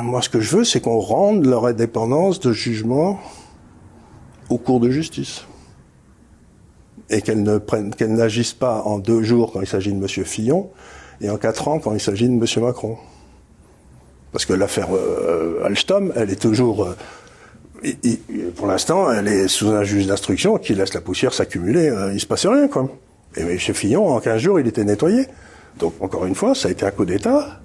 moi, ce que je veux, c'est qu'on rende leur indépendance de jugement aux cours de justice. Et qu'elles n'agissent pas en 2 jours quand il s'agit de M. Fillon, et en 4 ans quand il s'agit de M. Macron. Parce que l'affaire Alstom, elle est toujours... pour l'instant, elle est sous un juge d'instruction qui laisse la poussière s'accumuler. Il se passe rien, quoi. Et M. Fillon, en 15 jours, il était nettoyé. Donc, encore une fois, ça a été un coup d'État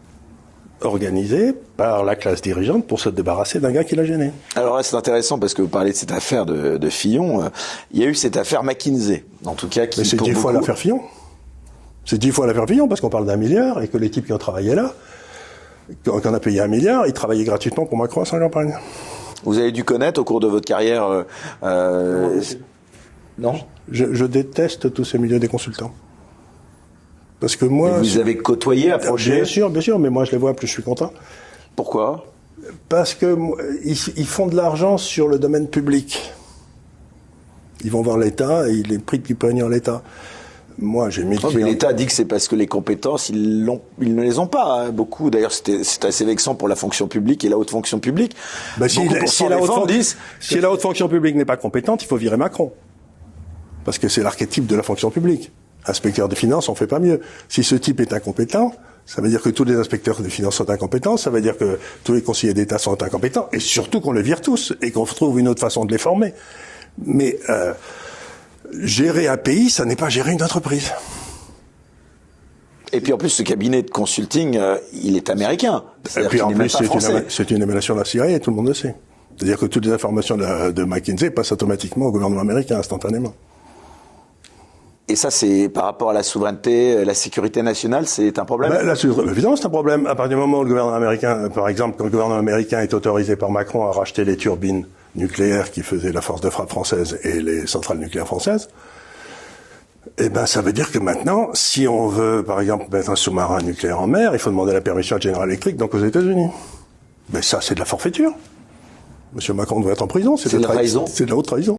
organisé par la classe dirigeante pour se débarrasser d'un gars qui l'a gêné. Alors là, c'est intéressant parce que vous parlez de cette affaire de Fillon. Il y a eu cette affaire McKinsey, en tout cas, qui... Mais c'est 10 fois l'affaire Fillon. C'est 10 fois l'affaire Fillon parce qu'on parle d'1 milliard et que les types qui ont travaillé là, quand on a payé 1 milliard, ils travaillaient gratuitement pour Macron à Saint-Campagne. Vous avez dû connaître au cours de votre carrière... Non. Je déteste tous ces milieux des consultants. Parce que moi... Mais vous avez côtoyé, approché? Bien sûr, mais moi je les vois, plus je suis content. Pourquoi? Parce que ils font de l'argent sur le domaine public. Ils vont voir l'État et ils les prient de pognon l'État. Moi, j'ai mis... mais l'État dit que c'est parce que les compétences, ils ne les ont pas, hein, beaucoup. D'ailleurs, c'est assez vexant pour la fonction publique et la haute fonction publique. Si la haute fonction publique n'est pas compétente, il faut virer Macron. Parce que c'est l'archétype de la fonction publique. Inspecteur des finances, on fait pas mieux. Si ce type est incompétent, ça veut dire que tous les inspecteurs des finances sont incompétents, ça veut dire que tous les conseillers d'État sont incompétents, et surtout qu'on les vire tous, et qu'on trouve une autre façon de les former. Mais gérer un pays, ça n'est pas gérer une entreprise. Et puis en plus, ce cabinet de consulting, il est américain. Et puis en plus, c'est une émanation de la CIA, et tout le monde le sait. C'est-à-dire que toutes les informations de McKinsey passent automatiquement au gouvernement américain, instantanément. Et ça, c'est par rapport à la souveraineté, la sécurité nationale, c'est un problème? Évidemment, c'est un problème. À partir du moment où le gouvernement américain, par exemple, quand le gouvernement américain est autorisé par Macron à racheter les turbines nucléaires qui faisaient la force de frappe française et les centrales nucléaires françaises, ça veut dire que maintenant, si on veut, par exemple, mettre un sous-marin nucléaire en mer, il faut demander la permission à General Electric, donc aux États-Unis. Mais ça, c'est de la forfaiture. Monsieur Macron doit être en prison. C'est de la trahison. C'est de la haute trahison.